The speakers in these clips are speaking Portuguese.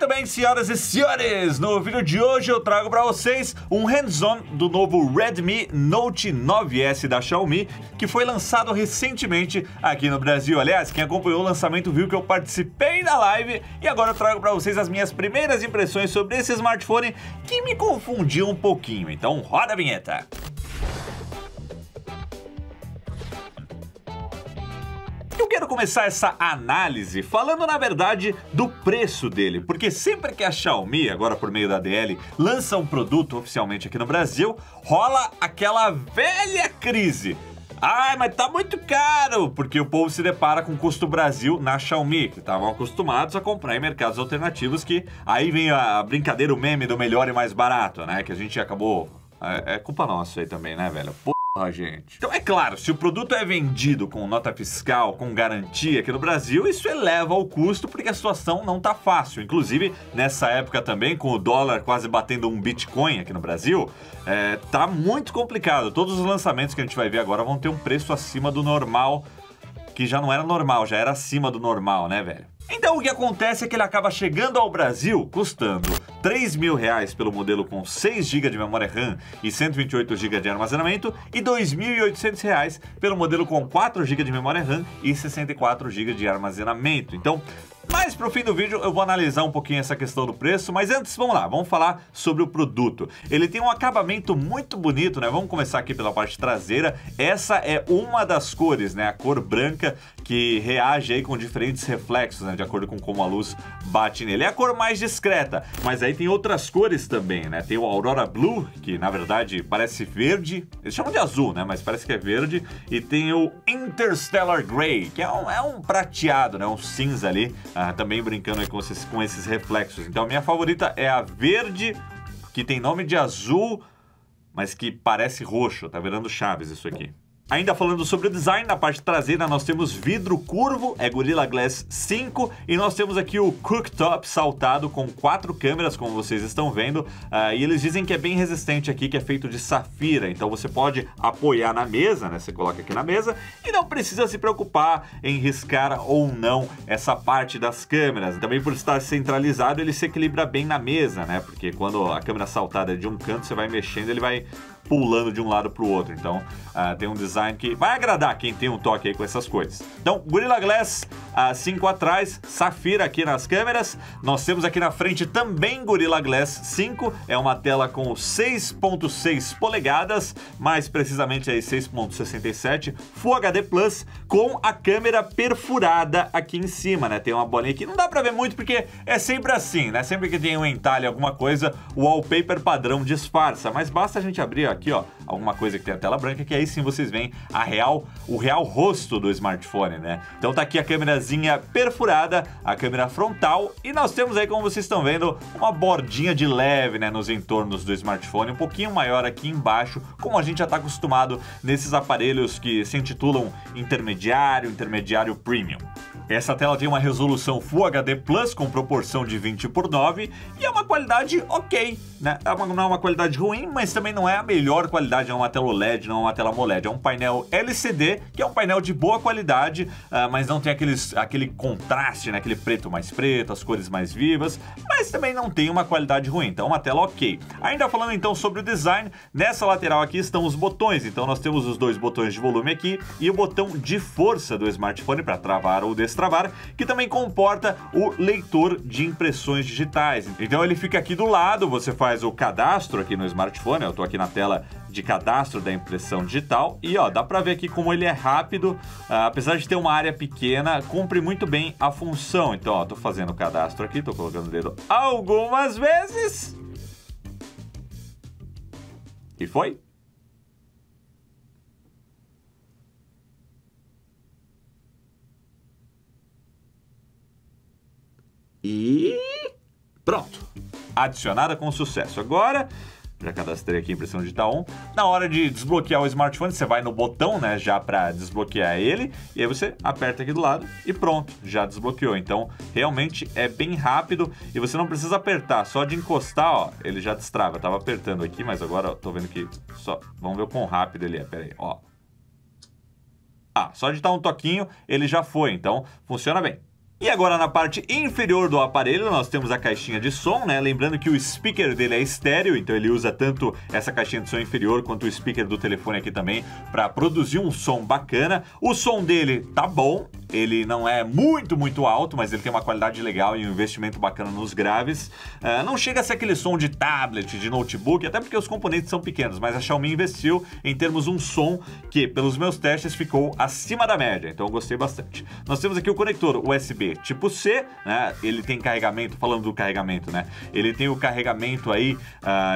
bem, senhoras e senhores? No vídeo de hoje eu trago para vocês um hands-on do novo Redmi Note 9S da Xiaomi, que foi lançado recentemente aqui no Brasil. Aliás, quem acompanhou o lançamento viu que eu participei da live e agora eu trago para vocês as minhas primeiras impressões sobre esse smartphone que me confundiu um pouquinho. Então roda a vinheta! Eu quero começar essa análise falando, na verdade, do preço dele, porque sempre que a Xiaomi, agora por meio da ADL, lança um produto oficialmente aqui no Brasil, rola aquela velha crise. Ah, mas tá muito caro, porque o povo se depara com o custo Brasil na Xiaomi, que estavam acostumados a comprar em mercados alternativos, que aí vem a brincadeira, o meme do melhor e mais barato, né, que a gente acabou... É culpa nossa aí também, né, velho? Gente. Então é claro, se o produto é vendido com nota fiscal, com garantia aqui no Brasil, isso eleva o custo porque a situação não tá fácil. Inclusive, nessa época também, com o dólar quase batendo um Bitcoin aqui no Brasil, tá muito complicado. Todos os lançamentos que a gente vai ver agora vão ter um preço acima do normal, que já não era normal, já era acima do normal, né, velho? Então o que acontece é que ele acaba chegando ao Brasil custando R$3.000 pelo modelo com 6 GB de memória RAM e 128 GB de armazenamento e R$2.800 pelo modelo com 4 GB de memória RAM e 64 GB de armazenamento. Então, mais pro fim do vídeo eu vou analisar um pouquinho essa questão do preço, mas antes, vamos lá, vamos falar sobre o produto. Ele tem um acabamento muito bonito, né? Vamos começar aqui pela parte traseira. Essa é uma das cores, né? A cor branca que reage aí com diferentes reflexos, né? De acordo com como a luz bate nele. É a cor mais discreta, mas aí tem outras cores também, né? Tem o Aurora Blue, que na verdade parece verde. Eles chamam de azul, né? Mas parece que é verde. E tem o Interstellar Grey, que é um prateado, né? Um cinza ali. Também brincando aí com esses reflexos. Então a minha favorita é a verde, que tem nome de azul, mas que parece roxo. Tá virando Chaves isso aqui. Ainda falando sobre o design, na parte traseira nós temos vidro curvo, é Gorilla Glass 5, e nós temos aqui o cooktop saltado com 4 câmeras, como vocês estão vendo, e eles dizem que é bem resistente aqui, que é feito de safira, então você pode apoiar na mesa, né, você coloca aqui na mesa, e não precisa se preocupar em riscar ou não essa parte das câmeras. Também por estar centralizado, ele se equilibra bem na mesa, né, porque quando a câmera saltada é de um canto, você vai mexendo, ele vai pulando de um lado para o outro. Então tem um design que vai agradar quem tem um toque aí com essas coisas. Então Gorilla Glass 5 atrás, safira aqui nas câmeras. Nós temos aqui na frente também Gorilla Glass 5, é uma tela com 6.6 polegadas, mais precisamente aí 6.67 Full HD Plus, com a câmera perfurada aqui em cima, né? Tem uma bolinha aqui, não dá pra ver muito porque é sempre assim, né? Sempre que tem um entalhe, alguma coisa, o wallpaper padrão disfarça, mas basta a gente abrir aqui, ó, alguma coisa que tem a tela branca, que aí sim vocês veem o real rosto do smartphone, né? Então tá aqui a câmerazinha perfurada, a câmera frontal, e nós temos aí, como vocês estão vendo, uma bordinha de leve, né, nos entornos do smartphone, um pouquinho maior aqui embaixo, como a gente já tá acostumado nesses aparelhos que se intitulam intermediário premium. Essa tela tem uma resolução Full HD Plus com proporção de 20:9 e é uma qualidade ok, né? Não é uma qualidade ruim, mas também não é a melhor qualidade, é uma tela OLED, não é uma tela AMOLED. É um painel LCD, que é um painel de boa qualidade, mas não tem aquele contraste, né? Aquele preto mais preto, as cores mais vivas, mas também não tem uma qualidade ruim, então é uma tela ok. Ainda falando então sobre o design, nessa lateral aqui estão os botões, então nós temos os dois botões de volume aqui e o botão de força do smartphone para travar ou destravar, que também comporta o leitor de impressões digitais. Então ele fica aqui do lado, você faz o cadastro aqui no smartphone, eu tô aqui na tela de cadastro da impressão digital e ó, dá pra ver aqui como ele é rápido, apesar de ter uma área pequena, cumpre muito bem a função. Então ó, tô fazendo o cadastro aqui, tô colocando o dedo algumas vezes e foi. E pronto, adicionada com sucesso. Agora, já cadastrei aqui a impressão digital 1. Na hora de desbloquear o smartphone, você vai no botão, né, já para desbloquear ele, e aí você aperta aqui do lado e pronto, já desbloqueou. Então, realmente é bem rápido e você não precisa apertar, só de encostar, ó, ele já destrava. Eu tava apertando aqui, mas agora, ó, tô vendo que só... Vamos ver o quão rápido ele é, pera aí, ó. Só de dar um toquinho, ele já foi, então funciona bem. E agora na parte inferior do aparelho nós temos a caixinha de som, né? Lembrando que o speaker dele é estéreo, então ele usa tanto essa caixinha de som inferior quanto o speaker do telefone aqui também para produzir um som bacana. O som dele tá bom, ele não é muito alto, mas ele tem uma qualidade legal e um investimento bacana nos graves. Não chega a ser aquele som de tablet, de notebook, até porque os componentes são pequenos, mas a Xiaomi investiu em termos um som que, pelos meus testes, ficou acima da média, então eu gostei bastante. Nós temos aqui o conector USB tipo C, né? Ele tem carregamento, falando do carregamento, né? Ele tem o carregamento aí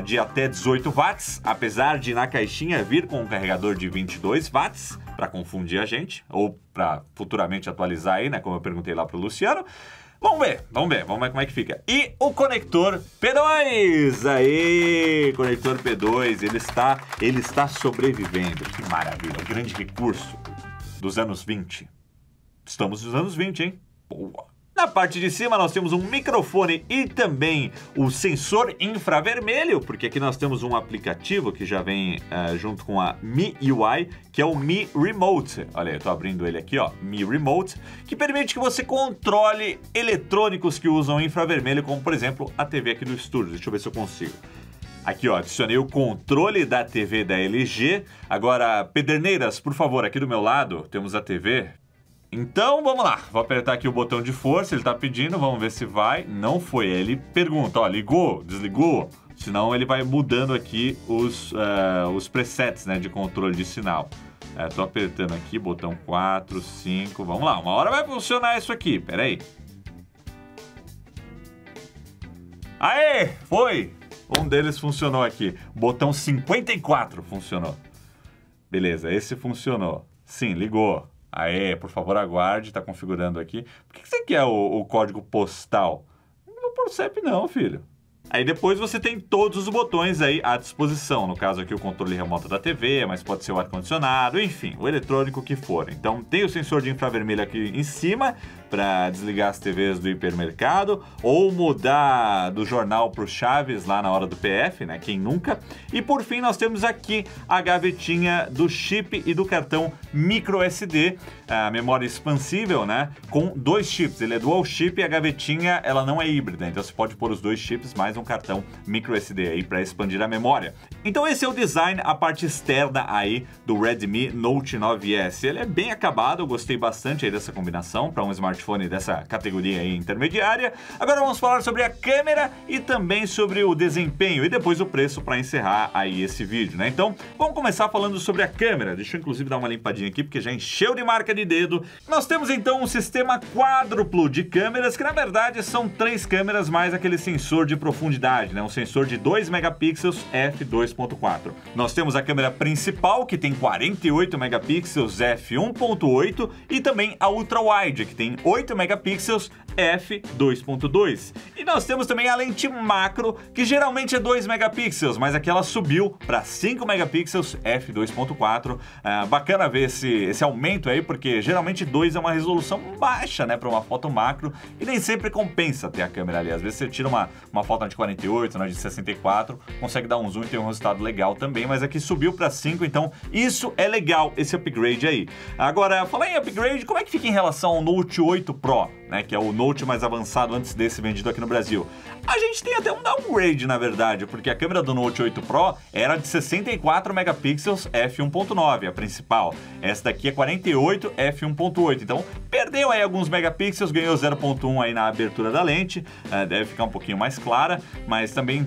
de até 18 watts, apesar de na caixinha vir com um carregador de 22 watts, para confundir a gente, ou para futuramente atualizar aí, né? Como eu perguntei lá pro Luciano. Vamos ver como é que fica. E o conector P2, aí, conector P2, ele está sobrevivendo, que maravilha, um grande recurso dos anos 20. Estamos nos anos 20, hein? Boa. Na parte de cima nós temos um microfone e também o sensor infravermelho, porque aqui nós temos um aplicativo que já vem junto com a MIUI, que é o Mi Remote. Olha aí, eu tô abrindo ele aqui, ó, Mi Remote, que permite que você controle eletrônicos que usam infravermelho, como por exemplo a TV aqui do estúdio. Deixa eu ver se eu consigo. Aqui, ó, adicionei o controle da TV da LG. Agora, Pederneiras, por favor, aqui do meu lado temos a TV. Então, vamos lá. Vou apertar aqui o botão de força, ele tá pedindo, vamos ver se vai. Não foi. Ele pergunta, ó, ligou, desligou? Senão ele vai mudando aqui os presets, né, de controle de sinal. Tô apertando aqui, botão 4, 5, vamos lá. Uma hora vai funcionar isso aqui, peraí. Aê, foi! Um deles funcionou aqui. Botão 54 funcionou. Beleza, esse funcionou. Sim, ligou. Aê, por favor, aguarde, tá configurando aqui. Por que você quer o código postal? Não por CEP não, filho. Aí depois você tem todos os botões aí à disposição. No caso aqui o controle remoto da TV, mas pode ser o ar-condicionado, enfim, o eletrônico que for. Então tem o sensor de infravermelho aqui em cima para desligar as TVs do hipermercado ou mudar do jornal para o Chaves lá na hora do PF, né? Quem nunca? E por fim nós temos aqui a gavetinha do chip e do cartão microSD, a memória expansível, né? Com 2 chips. Ele é dual chip e a gavetinha ela não é híbrida, então você pode pôr os 2 chips mais um cartão microSD aí para expandir a memória. Então esse é o design, a parte externa aí do Redmi Note 9S. Ele é bem acabado, eu gostei bastante aí dessa combinação para um smartphone dessa categoria aí intermediária. Agora vamos falar sobre a câmera e também sobre o desempenho e depois o preço para encerrar aí esse vídeo, né? Então vamos começar falando sobre a câmera. Deixa eu inclusive dar uma limpadinha aqui porque já encheu de marca de dedo. Nós temos então um sistema quádruplo de câmeras que na verdade são 3 câmeras mais aquele sensor de profundidade, né? Um sensor de 2 megapixels f2.4. Nós temos a câmera principal que tem 48 megapixels f1.8 e também a ultra wide que tem 8 megapixels f2.2. E nós temos também a lente macro que geralmente é 2 megapixels, mas aqui ela subiu para 5 megapixels f2.4. Bacana ver esse aumento aí porque geralmente 2 é uma resolução baixa, né, para uma foto macro e nem sempre compensa ter a câmera ali. Às vezes você tira uma foto de 48, na de 64, consegue dar um zoom e ter um resultado legal também, mas aqui subiu para 5, então isso é legal, esse upgrade aí. Agora, falar em upgrade, como é que fica em relação ao Note 8 Pro, né, que é o Note mais avançado antes desse vendido aqui no Brasil? A gente tem até um downgrade, na verdade, porque a câmera do Note 8 Pro era de 64 megapixels f1.9, a principal. Essa daqui é 48 f1.8, então perdeu aí alguns megapixels, ganhou 0.1 aí na abertura da lente, deve ficar um pouquinho mais clara, mas também,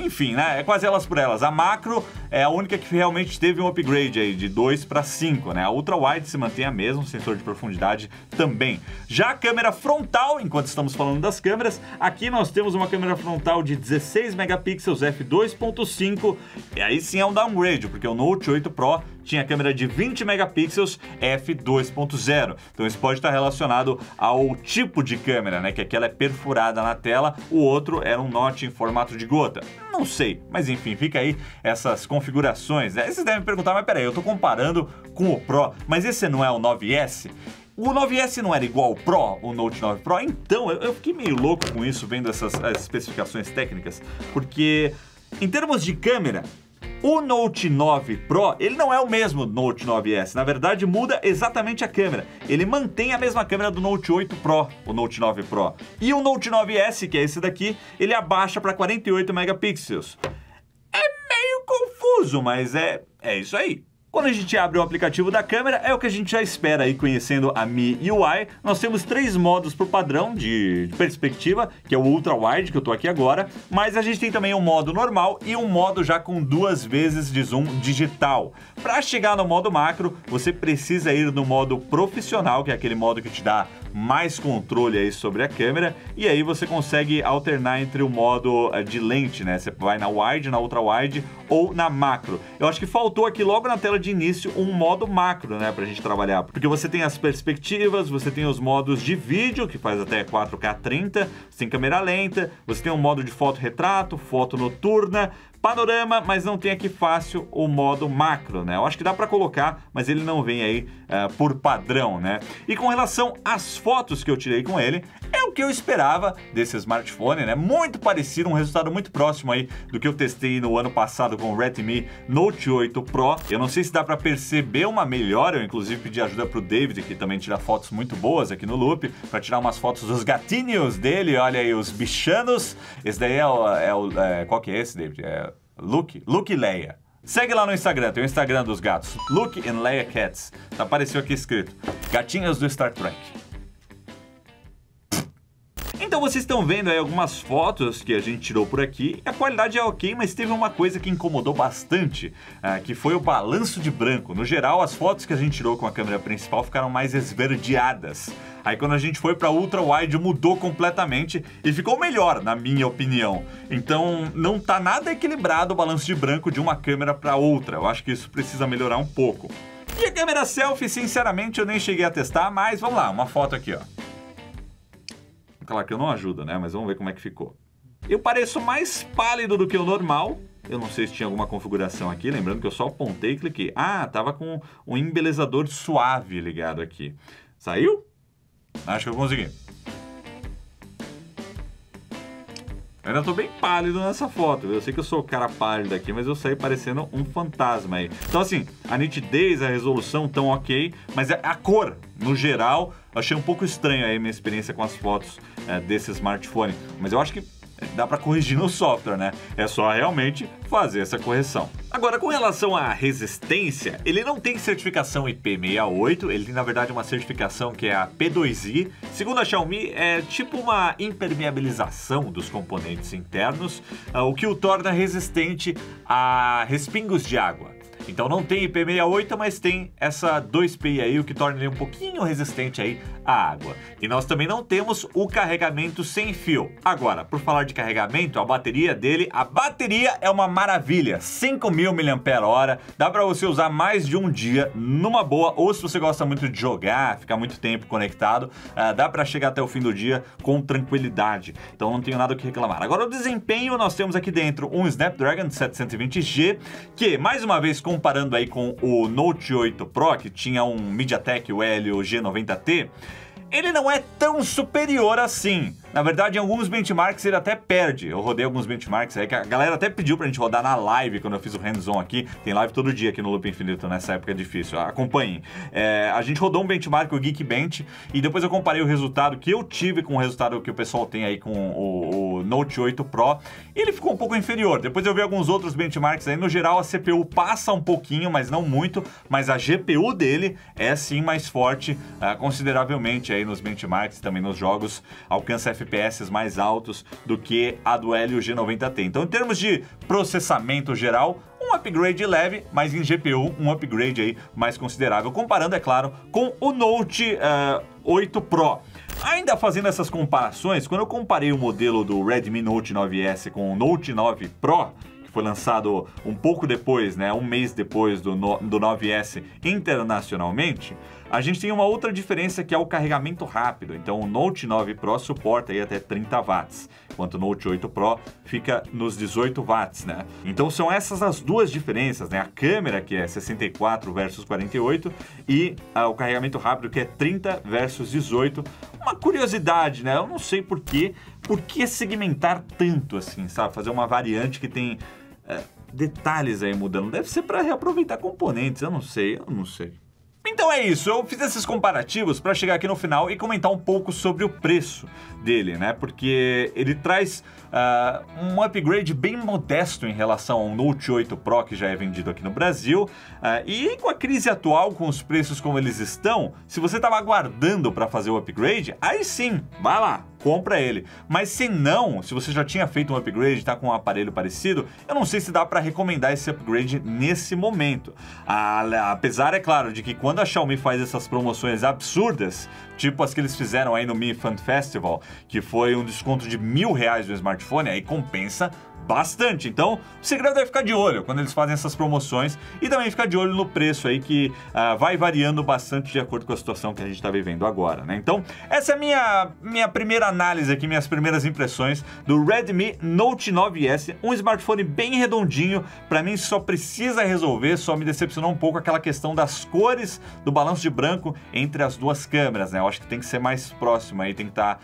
enfim, né, é quase elas por elas. A macro é a única que realmente teve um upgrade aí de 2 para 5, né? A ultra wide se mantém a mesma, o sensor de profundidade também. Já a câmera frontal, enquanto estamos falando das câmeras, aqui nós temos uma câmera frontal de 16 megapixels f2.5, e aí sim é um downgrade, porque o Note 8 Pro tinha câmera de 20 megapixels f2.0. Então isso pode estar relacionado ao tipo de câmera, né? Que aquela é perfurada na tela, o outro era um notch em formato de gota. Não sei, mas enfim, fica aí essas configurações, né? Vocês devem perguntar, mas peraí, eu tô comparando com o Pro, mas esse não é o 9S? O 9S não era igual ao Pro, o Note 9 Pro? Então, eu fiquei meio louco com isso, vendo essas especificações técnicas, porque em termos de câmera, O Note 9 Pro, ele não é o mesmo Note 9S, na verdade muda exatamente a câmera. Ele mantém a mesma câmera do Note 8 Pro, o Note 9 Pro. E o Note 9S, que é esse daqui, ele abaixa para 48 megapixels. É meio confuso, mas é isso aí. Quando a gente abre o aplicativo da câmera, é o que a gente já espera aí conhecendo a MIUI. Nós temos 3 modos por padrão de perspectiva, que é o Ultra Wide, que eu tô aqui agora, mas a gente tem também um modo normal e um modo já com 2 vezes de zoom digital. Para chegar no modo macro, você precisa ir no modo profissional, que é aquele modo que te dá mais controle aí sobre a câmera, e aí você consegue alternar entre o modo de lente, né? Você vai na wide, na ultra wide ou na macro. Eu acho que faltou aqui logo na tela de início um modo macro, né, pra gente trabalhar, porque você tem as perspectivas, você tem os modos de vídeo, que faz até 4K 30, você tem câmera lenta, você tem um modo de foto-retrato, foto noturna, panorama, mas não tem aqui fácil o modo macro, né? Eu acho que dá para colocar, mas ele não vem aí por padrão, né? E com relação às fotos que eu tirei com ele, é o que eu esperava desse smartphone, né? Muito parecido, um resultado muito próximo aí do que eu testei no ano passado com o Redmi Note 8 Pro. Eu não sei se dá para perceber uma melhora, eu inclusive pedi ajuda pro David, que também tira fotos muito boas aqui no Loop, para tirar umas fotos dos gatinhos dele, olha aí os bichanos. Esse daí qual que é esse, David? Luke e Leia. Segue lá no Instagram, tem o Instagram dos gatos, Luke and Leia Cats. Apareceu aqui escrito, gatinhas do Star Trek. Então vocês estão vendo aí algumas fotos que a gente tirou por aqui. A qualidade é ok, mas teve uma coisa que incomodou bastante, que foi o balanço de branco. No geral, as fotos que a gente tirou com a câmera principal ficaram mais esverdeadas. Aí quando a gente foi para Ultra Wide mudou completamente e ficou melhor, na minha opinião. Então não tá nada equilibrado o balanço de branco de uma câmera para outra. Eu acho que isso precisa melhorar um pouco. E a câmera selfie, sinceramente, eu nem cheguei a testar, mas vamos lá, uma foto aqui, ó. Claro que eu não ajudo, né? Mas vamos ver como é que ficou. Eu pareço mais pálido do que o normal. Eu não sei se tinha alguma configuração aqui. Lembrando que eu só apontei e cliquei. Ah, tava com um embelezador suave ligado aqui. Saiu? Acho que eu consegui. Eu ainda tô bem pálido nessa foto. Eu sei que eu sou o cara pálido aqui, mas eu saí parecendo um fantasma aí. Então assim, a nitidez, a resolução tão ok, mas a cor, no geral, achei um pouco estranho aí a minha experiência com as fotos desse smartphone. Mas eu acho que dá para corrigir no software, né? É só realmente fazer essa correção. Agora, com relação à resistência, ele não tem certificação IP68, ele tem na verdade uma certificação que é a P2i. Segundo a Xiaomi, é tipo uma impermeabilização dos componentes internos, o que o torna resistente a respingos de água. Então não tem IP68, mas tem essa 2PI aí, o que torna ele um pouquinho resistente aí à água. E nós também não temos o carregamento sem fio. Agora, por falar de carregamento, a bateria é uma maravilha, 5.000 mAh, dá para você usar mais de um dia numa boa, ou se você gosta muito de jogar, ficar muito tempo conectado, dá para chegar até o fim do dia com tranquilidade. Então não tenho nada o que reclamar. Agora o desempenho, nós temos aqui dentro um Snapdragon 720G, que mais uma vez comparando aí com o Note 8 Pro, que tinha um MediaTek Helio G90T, ele não é tão superior assim. Na verdade, em alguns benchmarks ele até perde. Eu rodei alguns benchmarks aí que a galera até pediu pra gente rodar na live quando eu fiz o hands-on aqui. Tem live todo dia aqui no Loop Infinito nessa época difícil. Acompanhem. A gente rodou um benchmark, o Geekbench, e depois eu comparei o resultado que eu tive com o resultado que o pessoal tem aí com o Note 8 Pro. E ele ficou um pouco inferior. Depois eu vi alguns outros benchmarks aí. No geral, a CPU passa um pouquinho, mas não muito. Mas a GPU dele é sim mais forte, consideravelmente aí nos benchmarks, também nos jogos, alcança FPS mais altos do que a do Helio G90T. Então, em termos de processamento geral, um upgrade leve, mas em GPU, um upgrade aí mais considerável, comparando, é claro, com o Note 8 Pro. Ainda fazendo essas comparações, quando eu comparei o modelo do Redmi Note 9S com o Note 9 Pro, que foi lançado um pouco depois, né, um mês depois do 9S internacionalmente, a gente tem uma outra diferença que é o carregamento rápido. Então o Note 9 Pro suporta aí até 30 watts, enquanto o Note 8 Pro fica nos 18 watts, né? Então são essas as duas diferenças, né? A câmera, que é 64 versus 48, e o carregamento rápido, que é 30 versus 18. Uma curiosidade, né? Eu não sei por que segmentar tanto assim, sabe? Fazer uma variante que tem detalhes aí mudando. Deve ser para reaproveitar componentes, eu não sei. Então é isso, eu fiz esses comparativos para chegar aqui no final e comentar um pouco sobre o preço dele, né? Porque ele traz um upgrade bem modesto em relação ao Note 8 Pro que já é vendido aqui no Brasil. E com a crise atual, com os preços como eles estão, se você estava aguardando para fazer o upgrade, aí sim, vai lá, compra ele. Mas se não, se você já tinha feito um upgrade, está com um aparelho parecido, eu não sei se dá para recomendar esse upgrade nesse momento. Apesar, é claro, de que quando a Xiaomi faz essas promoções absurdas, tipo as que eles fizeram aí no Mi Fan Festival, que foi um desconto de R$1.000 no smartphone, aí compensa bastante. Então, o segredo é ficar de olho quando eles fazem essas promoções e também ficar de olho no preço aí que vai variando bastante de acordo com a situação que a gente está vivendo agora, né? Então, essa é a minha primeira análise aqui, minhas primeiras impressões do Redmi Note 9S, um smartphone bem redondinho, para mim só precisa resolver, só me decepcionou um pouco aquela questão das cores do balanço de branco entre as duas câmeras, né? Eu acho que tem que ser mais próximo aí, tem que dar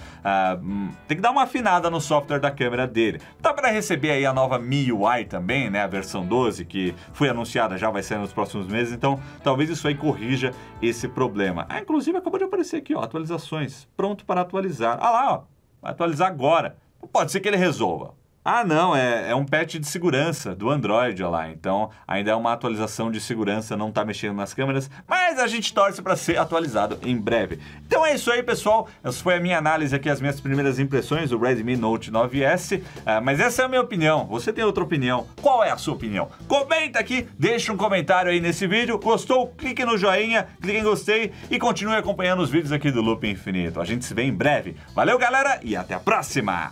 uma afinada no software da câmera dele. Dá para receber aí a nova MIUI também, né, a versão 12, que foi anunciada, já vai sair nos próximos meses, então talvez isso aí corrija esse problema. Inclusive acabou de aparecer aqui, ó, atualizações, pronto para atualizar. Lá, ó, vai atualizar agora. Pode ser que ele resolva. Não, é um patch de segurança do Android, olha lá. Então, ainda é uma atualização de segurança, não tá mexendo nas câmeras, mas a gente torce para ser atualizado em breve. Então é isso aí, pessoal. Essa foi a minha análise aqui, as minhas primeiras impressões do Redmi Note 9S. Mas essa é a minha opinião. Você tem outra opinião? Qual é a sua opinião? Comenta aqui, deixa um comentário aí nesse vídeo. Gostou? Clique no joinha, clique em gostei e continue acompanhando os vídeos aqui do Loop Infinito. A gente se vê em breve. Valeu, galera, e até a próxima!